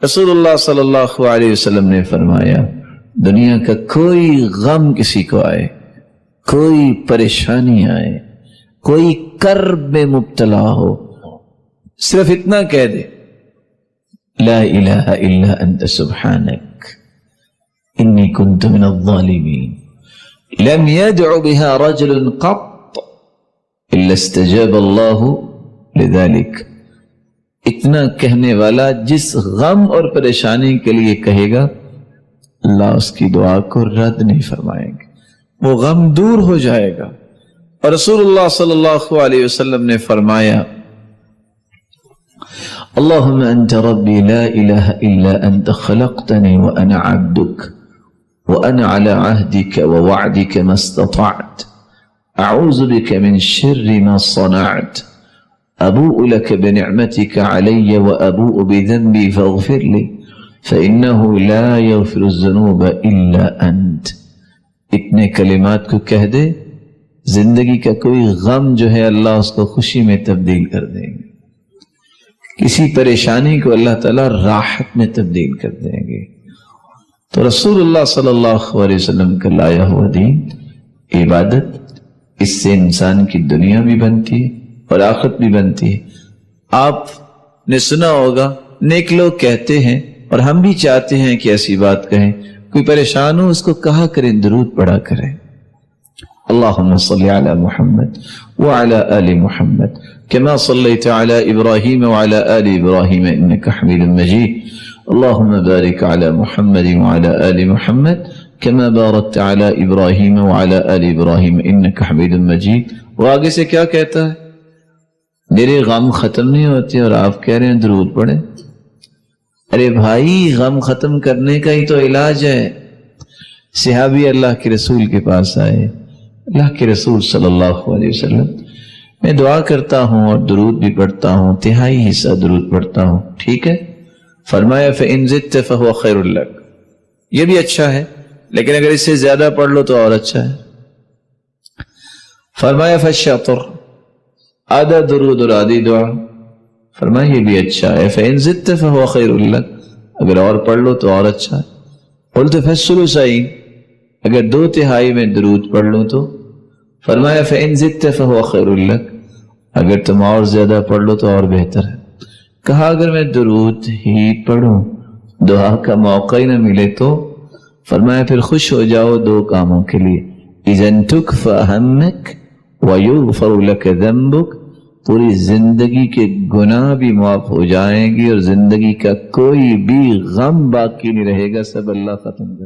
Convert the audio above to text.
रसूलुल्लाह सल्लल्लाहु अलैहि वसल्लम ने फरमाया, दुनिया का कोई गम किसी को आए, कोई परेशानी आए, कोई कर्ब में मुब्तला हो, सिर्फ इतना कह दे, ला इलाहा इल्ला अंत सुब्हानक इन्नी कुन्तु मिनज़्ज़ालिमीन, लम यदअ बिहा रजुलन क़त्त इल्ला इस्तजाब अल्लाहु लिज़ालिक। इतना कहने वाला जिस गम और परेशानी के लिए कहेगा, अल्लाह उसकी दुआ को रद्द नहीं फरमाएंगे, वो गम दूर हो जाएगा। और रसूलुल्लाह सल्लल्लाहु अलैहि वसल्लम ने फरमाया, अल्लाहुम्मा अंत रब्बी ला इलाहा इल्ला अंत खलक़तनी व अना अब्दुक व अना अला अहदिक व वअदिक मस्ततअत अऊज़ु बिक मिन शर्रि मा सनअत अबूअ लक बिनिअमतिक अलय्य व अबूअ बिज़न्बी फ़ग़फ़िर ली फ़इन्नहु ला यग़फ़िरु ज़ुनूब इल्ला अंत। इतने कलिमात को कह दे, जिंदगी का कोई गम जो है अल्लाह उसको खुशी में तब्दील कर देंगे, किसी परेशानी को अल्लाह ताला राहत में तब्दील कर देंगे। तो रसूलुल्लाह सल्लल्लाहु अलैहि वसल्लम का लाया हुआ दीन इबादत, इससे इंसान की दुनिया भी बनती है और आखिरत भी बनती है। आपने सुना होगा, नेक लोग कहते हैं और हम भी चाहते हैं कि ऐसी बात कहें, कोई परेशान हो उसको कहा करें, दुरूद पढ़ा करें, अल्लाहुम्मा सल्ली अला मुहम्मद व अला आलि मुहम्मद कमा सल्लैत अला इब्राहीम व अला आलि इब्राहीम इन्नका हमीदुम मजीद, अल्लाहुम्मा बारिक अला मुहम्मद व अला आलि मुहम्मद कमा बारकत अला इब्राहीम व अला आलि इब्राहीम इन्नका हमीदुम मजीद। वो आगे से क्या कहता है, मेरे गम खत्म नहीं होते और आप कह रहे हैं दुरूद पढ़े। अरे भाई, गम खत्म करने का ही तो इलाज है। सहाबी अल्लाह के रसूल के पास आए, अल्लाह के रसूल सल्लल्लाहु अलैहि वसल्लम, मैं दुआ करता हूँ और दुरूद भी पढ़ता हूँ, तिहाई हिस्सा दुरूद पढ़ता हूँ, ठीक है? फरमाया फ़इन ज़िदत फ़हुव खैरुल लक, ये भी अच्छा है, लेकिन अगर इससे ज्यादा पढ़ लो तो और अच्छा है। फरमाया फ़श्शतर, आधा दुरूद और आधी दुआ, फरमाया ये भी अच्छा है। फ़इन ज़िदत फ़हुव खैरुल लक, अगर और पढ़ लो तो और अच्छा है। क़ुल्तु फ़स्सुलुसैन, अगर 2/3 में दुरूद पढ़ लो तो। फरमाया फ़इन ज़िदत फ़हुव खैरुल लक, अगर तुम और ज्यादा पढ़ लो तो और बेहतर है। कहा अगर मैं दुरूद ही पढ़ूं, दुआ का मौका ही न मिले तो? फरमाया फिर खुश हो जाओ 2 कामों के लिए, इज़न तुकफ़ा हम्मक व युग़फ़र लक ज़ंबुक, पूरी जिंदगी के गुनाह भी माफ हो जाएंगे और जिंदगी का कोई भी गम बाकी नहीं रहेगा, सब अल्लाह खत्म कर